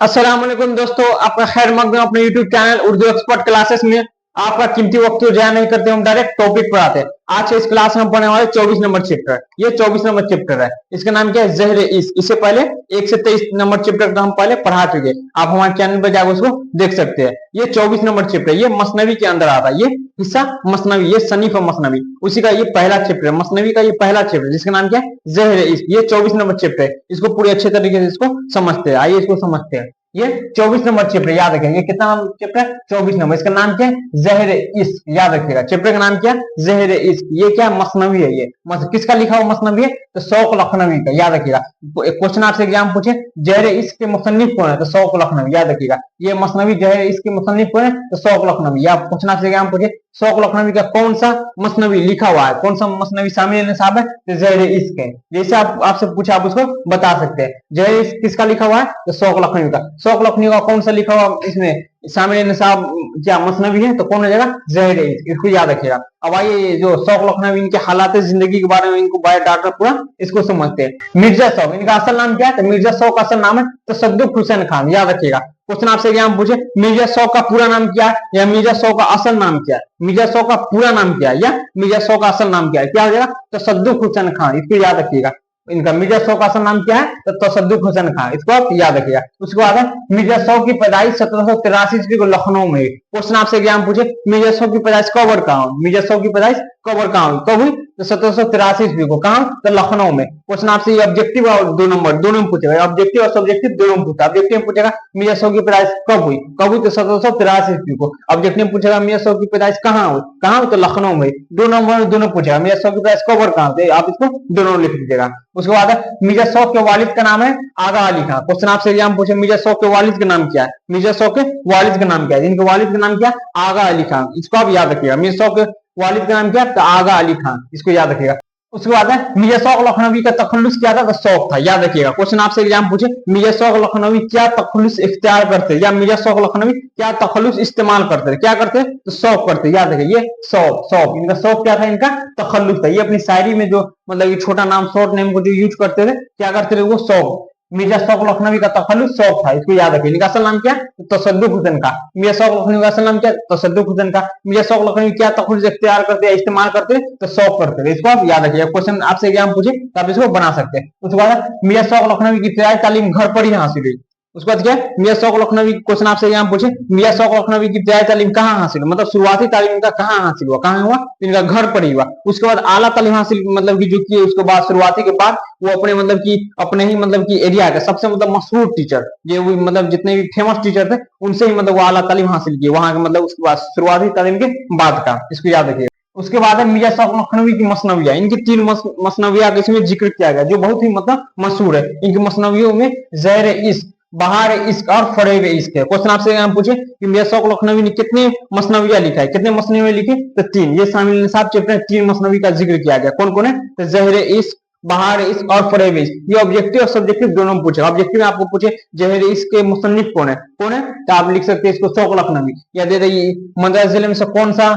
अस्सलाम वालेकुम दोस्तों, आपका खैर मकदम अपने YouTube channel Urdu expert classes में। आपका कीमती वक्त को जाया नहीं करते, हम डायरेक्ट टॉपिक पर आते हैं। आज के इस क्लास में हम पढ़ने वाले 24 नंबर चैप्टर। ये 24 नंबर चैप्टर है, इसका नाम क्या है? ज़हर इश्क। इससे पहले 1 से 23 नंबर चैप्टर का हम पहले पढ़ा चुके, आप हमारे चैनल पर जाकर उसको देख सकते हैं। ये 24 नंबर चैप्टर, ये मसनवी के अंदर आता है। ये हिस्सा मसनवी, ये सनीफ मसनवी, उसी का ये पहला चैप्टर, मसनवी का ये पहला चैप्टर, जिसका नाम क्या है? ज़हर इश्क। ये 24 नंबर चैप्टर है, इसको पूरे अच्छे तरीके से इसको समझते हैं। आइए इसको समझते हैं। ये 24 नंबर चैप्टर, याद रखेंगे। ये कितना चैप्टर है? 24 नंबर। इसका नाम क्या है? ज़हर इश्क। याद रखिएगा, चैप्टर का नाम क्या है? ज़हर इश्क। ये क्या मसनवी है? ये किसका लिखा हुआ मसनवी है? तो शौक लखनवी का। याद रखिएगा, क्वेश्चन आपसे एग्जाम पूछे ज़हर इश्क के मुसन्निफ कौन है? तो शौक लखनवी। याद रखिएगा, ये मसनवी ज़हर इश्क के मुसन्निफ कौन है? तो शौक लखनवी। या क्वेश्चन आपसे एग्जाम पूछे शौक लखनवी का कौन सा मसनवी लिखा हुआ है, कौन सा मसनवी शामिल निसाब है? तो ज़हर इश्क है। जैसे आप आपसे पूछा, आप उसको बता सकते हैं। ज़हर इश्क किसका लिखा हुआ है? तो शौक लखनवी का। शौक लखनवी का कौन सा लिखा हुआ इसमें शामिल निसाब क्या मसनवी है? तो कौन हो जाएगा? ज़हर इश्क। इसको याद रखिएगा। अब आइए जो शौक लखनवी, इनके हालात जिंदगी के बारे में, इनको बायोडाटा पूरा इसको समझते हैं। मिर्जा शौक, इनका असल नाम क्या है? तो मिर्जा शौक का असल नाम है तसद्दुक हुसैन खान। याद रखिएगा, क्वेश्चन आपसे एग्जाम पूछे मिर्जा शौक का पूरा नाम क्या है, या मिर्जा शौक का असल नाम क्या है? मिर्जा शौक का पूरा नाम क्या है, या मिर्जा शौक का असल नाम क्या है? क्या हो जाएगा? तसद्दुक हुसैन खान। इसको याद रखिएगा। इनका मिर्जा शौक का असल नाम क्या है? तो तसद्दुक हुसैन खान। इसको आप याद रखिएगा। उसके बाद है मिर्जा शौक की पैदाइश 1783 ईस्वी को लखनऊ में हुई। क्वेश्चन आपसे एग्जाम पूछे मिर्जा शौक की पैदाइश कब और कहाँ हुई? मिर्जा शौक की पैदाइश कब और कहाँ हुई? कब हुई? तो 1783 ईस्वी को। कहाँ? तो लखनऊ में। क्वेश्चन आपसे ये ऑब्जेक्टिव और 2 नंबर दोनों में पूछेगा, ऑब्जेक्टिव और सब्जेक्टिव दोनों में पूछा। ऑब्जेक्टिव में पूछेगा मिर्जा शौक की पैदाइश कब हुई? कब हुई? तो 1783 ईस्वी को। ऑब्जेक्टिव में पूछेगा मिर्जा शौक की पैदाइश कहाँ हुई? कहाँ हुई? तो लखनऊ में। 2 नंबर में दोनों पूछेगा मिर्जा शौक की पैदाइश कब और कहाँ? तो आप इसको दोनों लिख दीजिएगा। उसके बाद मिर्जा शौक के वालिद का नाम है आगा अली खान। क्वेश्चन आपसे एग्जाम पूछे मिर्जा शौक के वालिद का नाम क्या है? मिर्जा शौक के वालिद का नाम क्या है? इनके वालिद का नाम क्या है? आगा अली खान। इसको आप याद रखिएगा। मिर्जा शौक के वालिद का नाम क्या है? तो आगा अली खान। इसको याद रखिएगा। उसके बाद है मिर्जा शौक लखनवी का तखल्लुस क्या था? तो शौक था। याद रखिएगा, क्वेश्चन आपसे एग्जाम पूछे मिर्जा शौक लखनवी क्या तखल्लुस इख्तियार करते, या मिर्जा शौक लखनवी क्या तखल्लुस इस्तेमाल करते? क्या करते? तो शौक करते। याद रखिए, ये शौक, शौक इनका शौक क्या था? इनका तखल्लुस था। ये अपनी शायरी में जो मतलब ये छोटा नाम, शॉर्ट नेम को जो यूज करते थे, क्या करते थे? वो शौक। मिर्जा शौक लखनवी का तखल्लुस शौक था। इसको याद रखिए। इनका असल नाम क्या है? तसद्दुक हुसैन का। मिर्जा शौक लखनवी का असल नाम क्या है? तसद्दुक हुसैन का। मिर्जा शौक लखनवी क्या तखल्लुस इख्तियार करते हैं, इस्तेमाल करते हैं? तो शौक करते थे। इसको आप याद रखिए। क्वेश्चन आपसे एग्जाम पूछे तो आप इसको बना सकते हैं। उसके बाद मिर्जा शौक लखनवी की इब्तिदाई तालीम घर पर ही हासिल हुई। उसके बाद क्या है? मिर्जा शौक लखनवी, क्वेश्चन आपसे एग्जाम पूछे मिर्जा शौक लखनवी की इब्तिदाई तालीम कहाँ हासिल हुआ, मतलब शुरुआती तालीम इनका कहाँ हासिल हुआ? कहाँ हुआ? इनका घर पर ही हुआ। उसके बाद आला तालीम हासिल मतलब की जो की, उसके बाद शुरुआती के बाद वो अपने मतलब की अपने ही मतलब की एरिया के सबसे मतलब मशहूर टीचर, ये वो मतलब जितने भी फेमस टीचर थे उनसे ही मतलब वो आला तालीम हासिल की वहां के, मतलब उसके बाद शुरुआती तालीम के बाद का। इसको याद रखिए। उसके बाद है मिर्जा शौक लखनवी की मसनविया। इनकी 3 मसनविया का इसमें जिक्र किया गया, जो बहुत ही मतलब मशहूर है। इनकी मसनवियों में ज़हर इश्क, बहार इश्क और फरेब इश्क है। क्वेश्चन आपसे हम पूछे कि मिर्जा शौक लखनवी ने कितने मसनविया लिखा है, कितने मसनविया लिखे? तो 3। ये शामिल निसाब चैप्टर 3 मसनवी का जिक्र किया गया। कौन कौन है? तो ज़हर इश्क, बहार इश्क और फरेब इश्क। ये ऑब्जेक्टिव और सब्जेक्टिव दोनों में पूछेगा। ऑब्जेक्टिव में आपको पूछे ज़हर इश्क के मुसन्निफ कौन है, कौन है? तो आप लिख सकते हैं इसको शौक लखनवी। या दे दे मदरस जिले में से कौन सा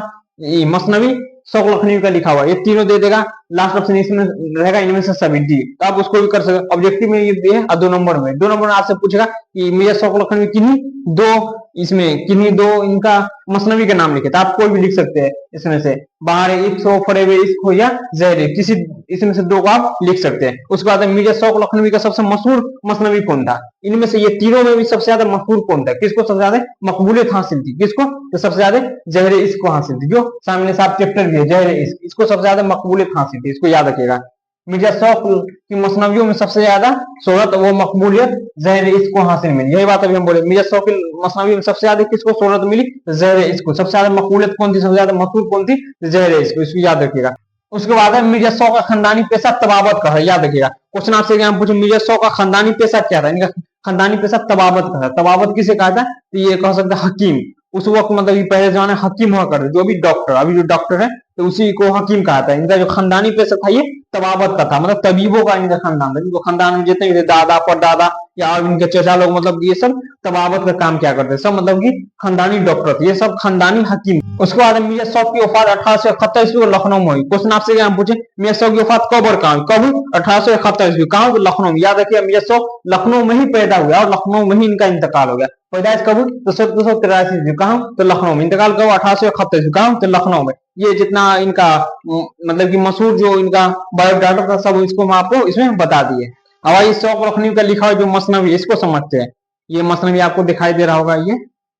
मसनवी शौक लखनवी का लिखा हुआ, ये तीनों दे देगा। लास्ट ऑप्शन इसमें रहेगा इनमें से सभी डी। तो आप उसको भी कर सकते। ऑब्जेक्टिव में ये दिए और 2 नंबर में, 2 नंबर में आपसे पूछेगा कि मिर्जा शौक लखनवी किन्हीं 2 इसमें किन्हीं 2 इनका मसनवी के नाम लिखे। तो आप कोई भी लिख सकते हैं इसमें से, बाहर इश्क हो, फरेब इश्क हो, या ज़हर, किसी इसमें से 2 को आप लिख सकते हैं। उसके बाद मिर्जा शौक लखनवी का सबसे मशहूर मसनवी कौन था? इनमें से ये तीनों में भी सबसे ज्यादा मशहूर कौन था? किसको सबसे ज्यादा मकबूलियत हासिल थी? किसको? तो सबसे ज्यादा ज़हर इश्क को हासिल थी, जो सामने साहब चैप्टर भी है ज़हर इश्क, इसको सबसे ज्यादा मकबूलियत हासिल थी। इसको याद रखिएगा। मिर्जा शौक की मसनवियों में सबसे ज्यादा शोहरत व मकबूलियत ज़हर इश्क को हासिल मिली। यही बात अभी हम बोले, मिर्जा शौक की मसनवियों में सबसे ज्यादा किसको शोहरत मिली? ज़हर इश्क को। सबसे ज्यादा मकबूलियत कौन थी, सबसे ज्यादा मशहूर कौन थी? ज़हर इश्क। इसको याद रखिएगा। उसके बाद है मिर्जा शौक का खानदानी पेशा तबाबत का है। याद रखिएगा, क्वेश्चन आपसे एग्जाम पूछे मिर्जा शौक का खानदानी पेशा क्या था? इनका खानदानी पेशा तबाबत का है। तबाबत किसे कहा था? तो ये कह सकते हैं हकीम। उस वक्त मतलब पहले जमाने हकीम हुआ करते, जो अभी डॉक्टर, अभी जो डॉक्टर है तो उसी को हकीम कहा था। इनका जो खानदानी पेशा था ये तबाबत का था, मतलब तबीबों का इनका खानदान था। इनको खानदान में जितने भी थे, दादा परदादा या और इनके चचा लोग, मतलब ये सब तबाबत का काम क्या करते, सब मतलब कि खानदानी डॉक्टर थे, ये सब खानदानी हकीम। उसके बाद मियां शौक की वफात 1871 ईस्वी को लखनऊ में हुई। क्वेश्चन आपसे क्या पूछे, मियां शौक की वफात कब और कहाँ हुई? कब हुई? 1871 ईस्वी। कहाँ? तो लखनऊ में। याद रखिए मियां शौक लखनऊ में ही पैदा हुआ और लखनऊ में ही इनका इंतकाल हो गया। पैदाइश कब हुई? तो 1783 ईस्वी। कहाँ? तो लखनऊ में। इंतकाल कब? 1871 ईस्वी। कहाँ? तो लखनऊ में। ये जितना इनका मतलब कि मशहूर जो इनका बायोडाटा था, सब इसको मैं आपको इसमें बता दिए। अब आइए शौक लखनवी का लिखा हुआ जो मसनवी, इसको समझते हैं। ये मसनवी आपको दिखाई दे रहा होगा, ये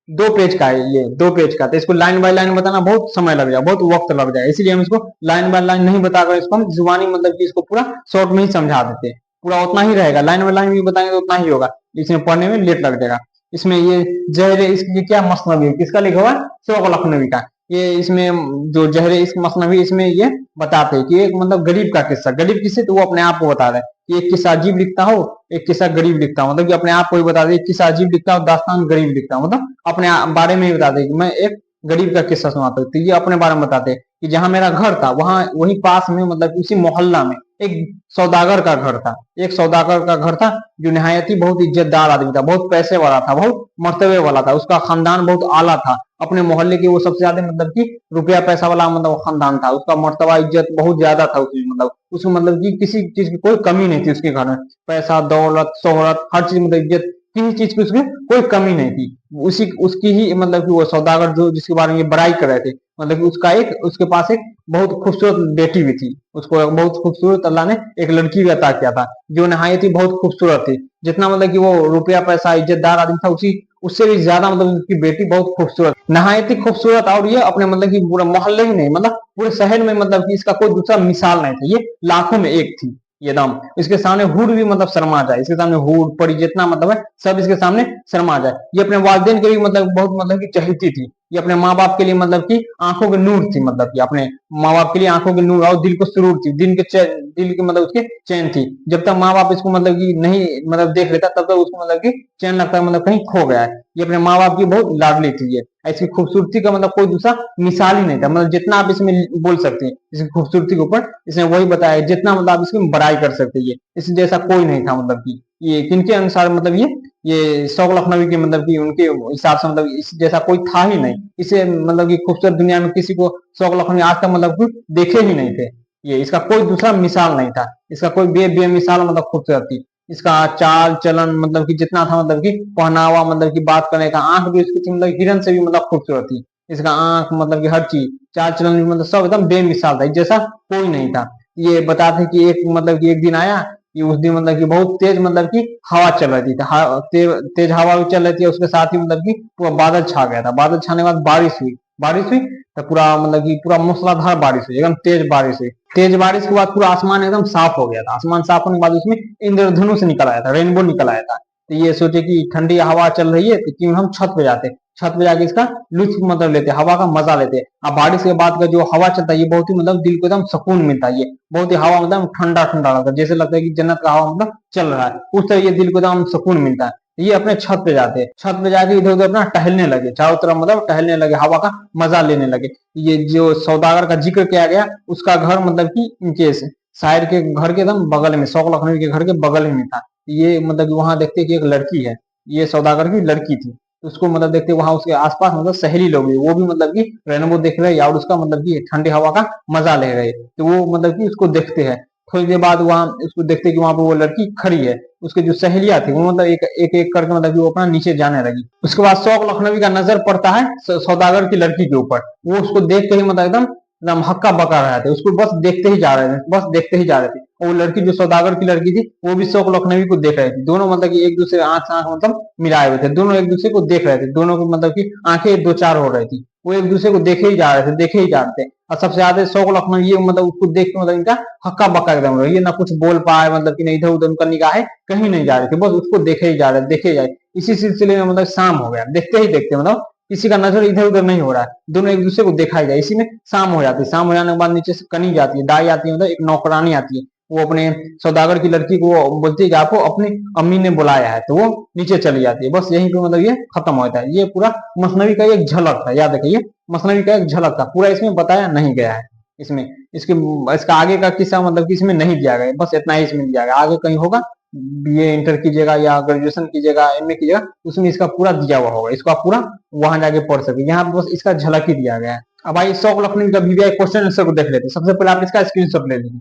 2 पेज का है, ये 2 पेज का। तो इसको लाइन बाय लाइन बताना बहुत समय लग जाए, बहुत वक्त लग जाए, इसीलिए हम इसको लाइन बाय लाइन नहीं बताकर इसको हम जुबानी मतलब कि इसको पूरा शॉर्ट में ही समझा देते हैं। पूरा उतना ही रहेगा, लाइन बाय लाइन भी बताएंगे तो उतना ही होगा, इसमें पढ़ने में लेट लग जाएगा। इसमें ये जहर इसकी क्या मसनवी है, किसका लिखा हुआ है? शौक लखनवी का। ये इसमें जो जहर इस मसनवी, इसमें ये बताते हैं कि एक मतलब गरीब का किस्सा, गरीब किससे, तो वो अपने आप को बता रहे हैं कि एक किस्सा अजीब लिखता हो, एक किस्सा गरीब लिखता हूं, मतलब कि अपने आप को ही बता दे, एक किस्सा अजीब लिखता हूं, दास्तान गरीब लिखता हूं, मतलब अपने बारे में ही बता दे कि मैं एक गरीब का किस्सा सुनाता हूँ। तो ये अपने बारे में बताते हैं कि जहां मेरा घर था वहां वही पास में मतलब उसी मोहल्ला में एक सौदागर का घर था। एक सौदागर का घर था जो निहायत ही बहुत इज्जतदार आदमी था, बहुत पैसे वाला था, बहुत मर्तबे वाला था, उसका खानदान बहुत आला था। अपने मोहल्ले के वो सबसे ज्यादा मतलब कि रुपया पैसा वाला मतलब खानदान था, उसका मर्तबा इज्जत बहुत ज्यादा था उसमें, मतलब उसमें मतलब कि किसी चीज की कोई कमी नहीं थी उसके घर में। पैसा दौलत शोहरत हर चीज मतलब इज्जत, किसी चीज की उसमें कोई कमी नहीं थी। उसी उसकी ही मतलब कि वो सौदागर जो जिसके बारे में ये बड़ाई कर रहे थे, मतलब कि उसका एक उसके पास एक बहुत खूबसूरत बेटी भी थी। उसको बहुत खूबसूरत अल्लाह ने एक लड़की भी अता किया था जो नहायत ही बहुत खूबसूरत थी। जितना मतलब कि वो रुपया पैसा इज्जतदार आदमी था, उसी उससे भी ज्यादा मतलब उसकी बेटी बहुत खूबसूरत, नहायत ही खूबसूरत। और ये अपने मतलब कि पूरे मोहल्ले ही नहीं, मतलब पूरे शहर में मतलब कि इसका कोई दूसरा मिसाल नहीं था, ये लाखों में एक थी। ये दम इसके सामने हुड भी मतलब शर्मा जाए, इसके सामने हुड पड़ी जितना मतलब है सब इसके सामने शर्मा जाए। ये अपने वालिदैन के लिए मतलब बहुत मतलब की चहेती थी। ये अपने माँ बाप के लिए मतलब कि आंखों के नूर थी, मतलब कि अपने माँ बाप के लिए आंखों के नूर और दिल को सुरूर थी, दिल की मतलब उसके चैन थी। जब तक माँ बाप इसको मतलब कि नहीं मतलब देख लेता तब तक उसको मतलब कि चैन लगता है, मतलब कहीं खो गया है। ये अपने माँ बाप की बहुत लाडली थी। ये इसकी खूबसूरती का मतलब कोई दूसरा मिसाल ही नहीं था, मतलब जितना आप इसमें बोल सकते हैं इसकी खूबसूरती के ऊपर, इसने वही बताया जितना मतलब आप इसकी बड़ाई कर सकते हैं। इस जैसा कोई नहीं था, मतलब कि ये किनके अनुसार मतलब ये शौक लखनवी के मतलब कि उनके हिसाब से मतलब इस जैसा कोई था ही नहीं। इसे मतलब कि खूबसूरत दुनिया में किसी को शौक लखनवी आज तक मतलब कि देखे ही नहीं थे। ये इसका कोई दूसरा मिसाल नहीं था, इसका कोई बेमिसाल मतलब खूबसूरत थी। इसका चाल चलन मतलब कि जितना था, मतलब कि पहनावा, मतलब कि बात करने का, आंख भी इसकी थी मतलब हिरन से भी मतलब खूबसूरत थी। इसका आंख मतलब कि हर चीज, चाल चलन भी मतलब सब एकदम बेमिसाल था, जैसा कोई नहीं था। ये बताते कि एक मतलब कि एक दिन आया कि उस दिन मतलब कि बहुत तेज मतलब कि हवा चल रही थी, तेज हवा भी चल रही थी, उसके साथ ही मतलब कि पूरा बादल छा गया था। बादल छाने के बाद बारिश हुई तो पूरा मतलब कि पूरा मूसलाधार बारिश हुई, एकदम तेज बारिश हुई। तेज बारिश के बाद पूरा आसमान एकदम साफ हो गया था। आसमान साफ होने के बाद उसमें इंद्रधनुष निकल आया था, रेनबो निकल आया था। तो ये सोचे कि ठंडी हवा चल रही है तो क्यों हम छत पे जाते, छत पे जाके इसका लुत्फ मतलब लेते, हवा का मजा लेते। अब बारिश के बाद का जो हवा चलता है ये बहुत ही मतलब दिल को एकदम सुकून मिलता है। ये बहुत ही हवा मतलब ठंडा ठंडा लगता है, जैसे लगता है कि जन्नत का हवा मतलब चल रहा है, उस तरह ये दिल को एकदम सुकून मिलता है। ये अपने छत पे जाते, छत पे जाके इधर उधर अपना टहलने लगे, चारों तरफ मतलब टहलने लगे, हवा का मजा लेने लगे। ये जो सौदागर का जिक्र किया गया उसका घर मतलब कि इनके शायर के घर के एकदम बगल में, शौक लखनवी के घर के बगल में था। ये मतलब कि वहां देखते कि एक लड़की है, ये सौदागर की लड़की थी। उसको मतलब देखते वहां उसके आसपास मतलब सहेली लोग भी, वो भी मतलब कि रेनबो देख रहे हैं और उसका मतलब कि ठंडी हवा का मजा ले रहे हैं। तो वो मतलब कि उसको देखते हैं। थोड़ी देर बाद वहां उसको देखते कि वहां पर वो लड़की खड़ी है। उसके जो सहेलियां थी वो मतलब एक एक, एक करके मतलब कि वो अपना नीचे जाने लगी। उसके बाद शौक लखनवी का नजर पड़ता है सौदागर की लड़की के ऊपर। वो उसको देख के ही मतलब एकदम एकदम हक्का बका रहे थे, उसको बस देखते ही जा रहे थे, बस देखते ही जा रहे थे। और वो लड़की जो सौदागर की लड़की थी वो भी शौक लखनवी को देख रही थी। दोनों मतलब कि एक दूसरे आंख से आंख मतलब मिलाए हुए थे, दोनों एक दूसरे को देख रहे थे, दोनों को मतलब कि आंखें दो चार हो रही थी। वो एक दूसरे को देखे ही जा रहे थे, देखे ही जा रहे थे। और सबसे ज्यादा शौक लखनवी ये मतलब उसको देख के मतलब इनका हक्का बक्का एकदम रही, ये ना कुछ बोल पाए, मतलब कि नहीं इधर उधर उनका निगाहें कहीं नहीं जा रही थी, बस उसको देखे ही जा रहे, देखे जाए। इसी सिलसिले में मतलब शाम हो गया, देखते ही देखते मतलब किसी का नजर इधर उधर नहीं हो रहा है, दोनों एक दूसरे को देखा ही जाए। इसी में शाम हो जाती है, शाम हो जाने के बाद नीचे से कनी जाती है, दाई आती है, मतलब एक नौकरानी आती है। वो अपने सौदागर की लड़की को बोलती है कि आपको अपनी अम्मी ने बुलाया है, तो वो नीचे चली जाती है। बस यहीं पे मतलब ये खत्म होता है। ये पूरा मसनवी का एक झलक था, याद रखिए, मसनवी का एक झलक था, पूरा इसमें बताया नहीं गया है। इसमें इसके इसका आगे का किस्सा मतलब कि इसमें नहीं दिया गया, बस इतना ही इसमें दिया गया। आगे कहीं होगा बीए इंटर कीजिएगा या ग्रेजुएशन कीजिएगा, एमए कीजिएगा, उसमें इसका पूरा दिया हुआ होगा, इसको आप पूरा वहां जाके पढ़ सके। यहाँ बस इसका झलक ही दिया गया है। अब भाई शौक लखनवी का वीवीआई क्वेश्चन आंसर को देख लेते हैं। सबसे पहले आप इसका स्क्रीनशॉट ले लीजिए।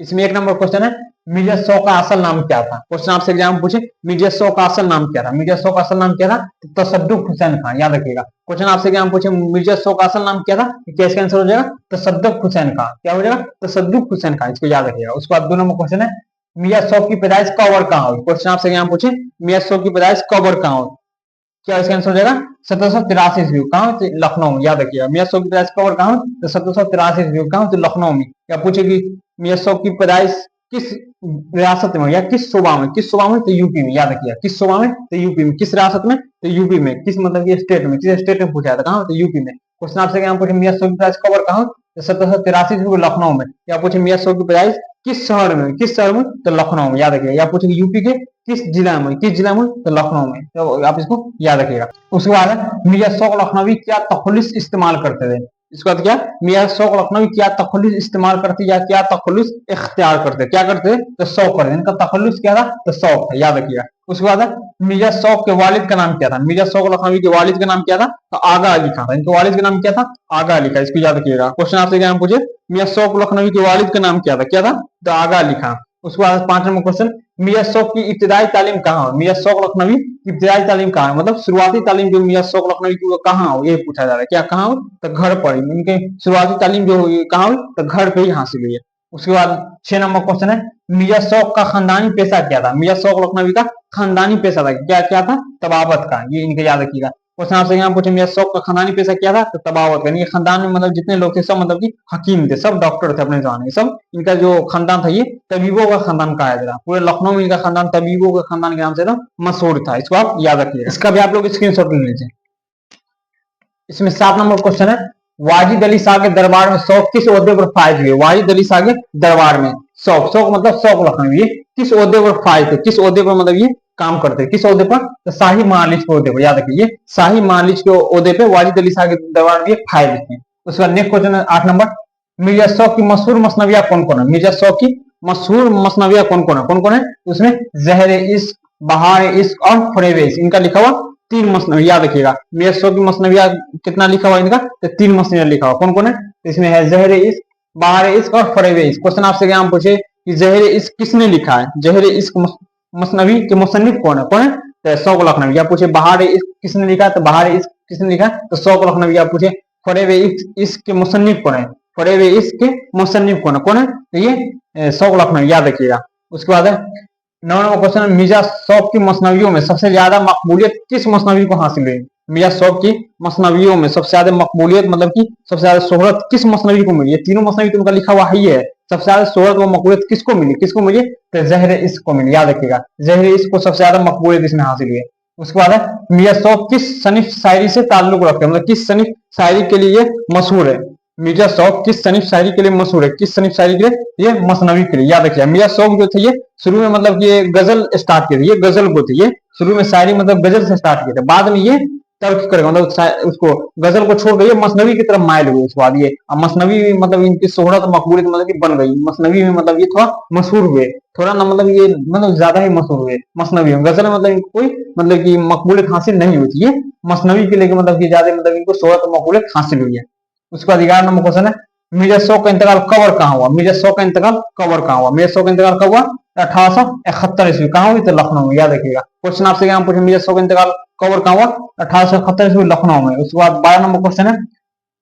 इसमें 1 नंबर क्वेश्चन है, मिर्जा शो का असल नाम क्या था? क्वेश्चन आपसे एग्जाम पूछे मिर्जा शो का असल नाम क्या था? मिर्जा शो का असल नाम क्या था? तसद्दुक हुसैन खान, याद रखिएगा। क्वेश्चन आपसे एग्जाम पूछे मिर्जा शो का असल नाम क्या था? क्या इसका आंसर हो जाएगा? तसद्दुक हुसैन खान। क्या हो जाएगा? तसद्दुक हुसैन खान, इसको याद रखिएगा। उसके बाद 2 नंबर क्वेश्चन है, मियां शौक की पैदाइश कब और कहाँ हुई? क्वेश्चन आपसे एग्जाम पूछे मियां शौक की पैदाइश कब और कहाँ हुई? क्या इसका आंसर हो जाएगा? 1783 ईस्वी। कहाँ? लखनऊ में, याद रखिएगा। मियां शौक की पैदाइश कब और कहाँ हुई? तो 1783 ईस्वी। कहाँ? तो लखनऊ में। क्या पूछे कि मियां शौक की पैदाइश किस रियासत में या किस सूबा में? किस सूबा में? तो यूपी में, याद रखिएगा। किस सूबा में? तो यूपी में। किस रियासत में? तो यूपी में। किस मतलब कि स्टेट में, किस स्टेट में पूछा था? कहाँ? तो यूपी में। क्वेश्चन आपसे क्या पूछे मियां शौक की पैदाइश कब और कहाँ? तो 1783 ईस्वी लखनऊ में। या पूछे मियां शौक की पैदाइश किस शहर में? किस शहर में? तो लखनऊ में, याद रखिएगा। या पूछे यूपी के किस जिला में? किस जिला में? तो लखनऊ में। तो आप इसको याद रखिएगा। उसके बाद मियां शौक लखनवी क्या तखल्लुस इस्तेमाल करते थे? इसके बाद क्या? मियां शौक लखनवी क्या तखल्लुस इस्तेमाल करते या क्या तखल्लुस इख्तियार करते? क्या करते? तो शौक करते। इनका तखल्लुस क्या था? तो शौक था, याद रखिएगा। उसके बाद मिर्जा शौक के वालिद का नाम क्या था? मिर्जा शौक लखनवी के वालिद का नाम क्या था? तो आगा अली खान था। इनके वालिद का नाम क्या था? आगा अली खान, इसको याद रखिएगा। क्वेश्चन आपसे क्या पूछे मियां शौक लखनवी के वालिद का नाम क्या था? क्या था? तो आगा अली खान। उसके बाद 5 नंबर क्वेश्चन, मियां शौक की इब्तिदाई तालीम कहाँ हो? मियां शौक लखनवी की इब्तिदाई तालीम कहाँ है? मतलब शुरुआती तालीम जो मियां शौक लखनवी की वो कहाँ हो, ये पूछा जा रहा है। क्या कहाँ हो? तो घर पर। इनके शुरुआती तालीम जो कहाँ हुई? तो घर पे ही हासिल हुई है। उसके बाद 6 नंबर क्वेश्चन है, मियां शौक का खानदानी पेशा क्या था? मियां शौक लखनवी का खानदानी पेशा था, क्या क्या था? तबावत का। ये इनके याद रखिएगा। क्वेश्चन आपसे यहाँ पूछे मियां शौक का खानदानी पेशा क्या था? तो तबावत का। इनके खानदान में मतलब जितने लोग थे सब मतलब कि हकीम थे, सब डॉक्टर थे अपने जमाने में। सब इनका जो खानदान था ये तबीबों का खानदान कहा जाता है। पूरे लखनऊ में इनका खानदान तबीबों का खानदान के नाम से मशहूर था। इसको आप याद रखिएगा। इसका भी आप लोग स्क्रीनशॉट ले लीजिए। इसमें 7 नंबर क्वेश्चन है, वाजिद अली शाह के दरबार में शौक किस ओहदे पर फायज हुए? वाजिद अली शाह के दरबार में शौक, शौक मतलब शौक लखनवी, किस ओहदे पर फायज थे? किस ओहदे पर मतलब ये काम करते? किस ओहदे पर? तो शाही महालिज के ओहदे पर, याद रखिए। शाही महालिज के ओहदे पे वाजिद अली शाह के दरबार में फायज थे। उसके बाद नेक्स्ट क्वेश्चन है 8 नंबर, मिर्जा शौक की मशहूर मसनविया कौन कौन है? मिर्जा शौक की मशहूर मसनविया कौन कौन है? कौन कौन है? उसमें जहर इश्क, बहार इश्क और फरेब इश्क, इनका लिखा हुआ 3 मसनवी, याद रखिएगा। मियां शौक की मसनविया कितना लिखा हुआ इनका? तो 3 मसनविया लिखा हुआ। कौन कौन है? तो इसमें है जहर इश्क, बहार इश्क और फरेब इश्क। क्वेश्चन आपसे क्या हम पूछे कि जहर इश्क किसने लिखा है? जहर इश्क मसनवी के मुसन्निफ कौन है? कौन है? तो शौक लखनवी। या पूछे बहार इश्क किसने लिखा है? तो बहार इश्क किसने लिखा है? तो शौक लखनवी। या पूछे फरेब इश्क के मुसन्निफ कौन है? फरेब इश्क के मुसन्निफ कौन है? कौन है? तो ये शौक लखनवी, याद रखिएगा। उसके बाद है 9 नंबर क्वेश्चन, मिर्जा शौक की मसनवियों में सबसे ज्यादा मकबूलियत किस मसनवी को हासिल हुई? मिर्जा शौक की मसनवियों में सबसे ज्यादा मकबूलियत मतलब कि सबसे ज्यादा शोहरत किस मसनवी को मिली? ये तीनों मसनवी तो उनका लिखा हुआ ही है। सबसे ज्यादा शोहरत व मकबूलियत किसको मिली? किसको मिली? तो जहर इश्क को मिली, याद रखिएगा। जहर इश्क को सबसे ज्यादा मकबूलियत इसमें हासिल हुई है। उसके बाद है मिर्जा शौक किस सनीफ शायरी से ताल्लुक रखते हैं? मतलब किस सनीफ शायरी के लिए मशहूर है? मिर्जा शौक किस सनीफ शायरी के लिए मशहूर है? किस सनीफ शायरी के लिए? ये मसनवी के लिए, याद रखिए। मिर्जा शौक जो थे ये शुरू में मतलब ये गजल स्टार्ट किए थे, ये गजल को थे, ये शुरू में शायरी मतलब गजल से स्टार्ट किए थे, बाद में ये तर्क करेगा मतलब उसको गजल को छोड़ गई, मसनवी की तरफ मायल हुए। उसके बाद ये मसनवी मतलब इनकी शोहरत मकबूलियत मतलब कि बन गई। मसनवी में मतलब ये थोड़ा मशहूर हुए, थोड़ा ना मतलब ये मतलब ज्यादा ही मशहूर हुए मसनवी में। गजल मतलब इनको कोई मतलब की मकबूलियत हासिल नहीं हुई थी, ये मसनवी के लिए मतलब कि ज्यादा मतलब इनको शोहरत मकबूलियत हासिल हुई है। उसके बाद 11 नंबर क्वेश्चन है, मिर्जा शौक का इंतकाल कब और कहाँ हुआ? मिर्जा शौक का इंतकाल कब और कहाँ हुआ? मिर्जा शौक का इंतकाल कब हुआ? 1871 ईस्वी। कहाँ हुई? तो लखनऊ में, याद रखिएगा। क्वेश्चन आपसे क्या पूछे मिर्जा शौक का इंतकाल कब और कहाँ हुआ? 1871 ईस्वी लखनऊ में। उसके बाद 12 नंबर क्वेश्चन है,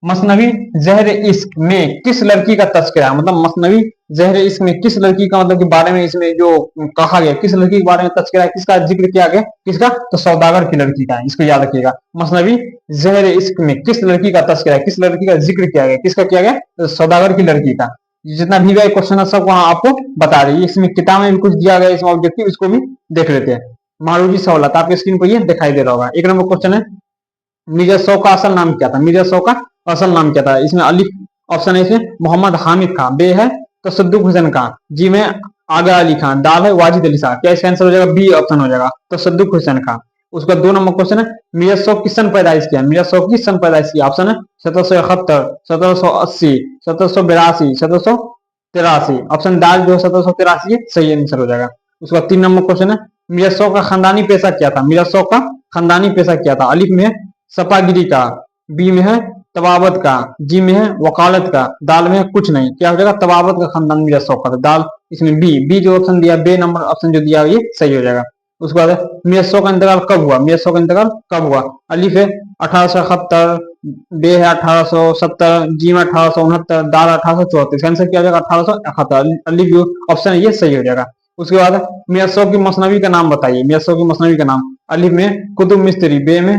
मसनवी जहर इश्क में किस लड़की का तस्करा? मतलब मसनवी जहर इश्क में किस लड़की का मतलब के बारे में इसमें जो कहा गया, किस लड़की के बारे में तस्करा है, किसका जिक्र किया गया? किसका? तो सौदागर की लड़की का, इसको याद रखिएगा। मसनवी जहर इश्क में किस लड़की का तस्करा है, किस लड़की का जिक्र किया गया? किसका किया गया? तो सौदागर की लड़की का। जितना भी क्वेश्चन है सब वहां आपको बता रही है। इसमें किताब में भी कुछ दिया गया इसमें ऑब्जेक्टिव, इसको भी देख लेते हैं। मारूजी सहूलत आपके स्क्रीन पर ये दिखाई दे रहा होगा। 1 नंबर क्वेश्चन है, मिर्जा शौक का असल नाम क्या था? मिर्जा शौक का असल नाम क्या था? इसमें अलिफ ऑप्शन है, इसमें मोहम्मद हामिद खान, बे है तसद्दुक हुसैन खान, जी में आगा अली खान, दाल है वाजिद अली शाह। क्या इसका आंसर हो जाएगा? बी ऑप्शन हो जाएगा तसद्दुक हुसैन खान। उसका 2 नंबर क्वेश्चन है मिर्जा शौक किस सन पैदाइश किया, मिर्जा शौक किस सन पैदाइश किया। ऑप्शन है 1771, 1780, 1782, 1783। ऑप्शन दाल जो 1783 है सही आंसर हो जाएगा। उसका 3 नंबर क्वेश्चन है मिर्जा शौक का खानदानी पेशा क्या था, मिर्जा शौक का खानदानी पेशा क्या था। अलिफ में है सपागिरी का, बी में है तबाबत का, जी में है वकालत का, दाल में है कुछ नहीं। क्या हो जाएगा, तबाबत का खानदान मिर्जा शौक का था। दाल इसमें बी जो ऑप्शन दिया, बे नंबर ऑप्शन जो दिया ये सही हो जाएगा। उसके बाद मिर्जा शौक का इंतकाल कब हुआ, मिर्जा शौक का इंतकाल कब हुआ। अलिफ है 1871, बे है 1870, जी में 1869, दाल 1834। आंसर क्या हो जाएगा 1871। अलिफ जो ऑप्शन है ये सही हो जाएगा। उसके बाद मिर्जा शौक की मसनवी का नाम बताइए, मिर्जा शौक की मसनवी का नाम। अलिफ में कुतुब मिस्त्री, बे में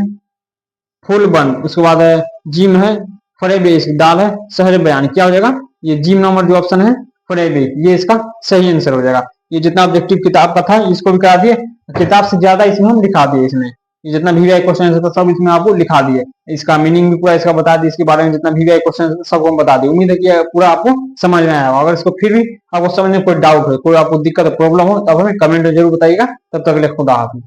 फूलबंद, उसके बाद है जिम है फरेबे, दाल है शहर बयान। क्या हो जाएगा, ये जिम नंबर जो ऑप्शन है फरेबे, ये इसका सही आंसर हो जाएगा। ये जितना ऑब्जेक्टिव किताब का था इसको भी करा दिए, किताब से ज्यादा इसमें हम लिखा दिए। इसमें ये जितना वीवीआई क्वेश्चन है सब इसमें आपको लिखा दिए, इसका मीनिंग भी पूरा इसका बता दिए, इसके बारे में जितना वीवीआई क्वेश्चन सबको हम बता दिए। उम्मीद है कि पूरा आपको समझ में आया होगा। अगर इसको फिर भी आपको समझने में कोई डाउट हो, कोई आपको दिक्कत प्रॉब्लम हो, तब हमें कमेंट में जरूर बताइएगा। तब तक के लिए खुदा हाफिज़।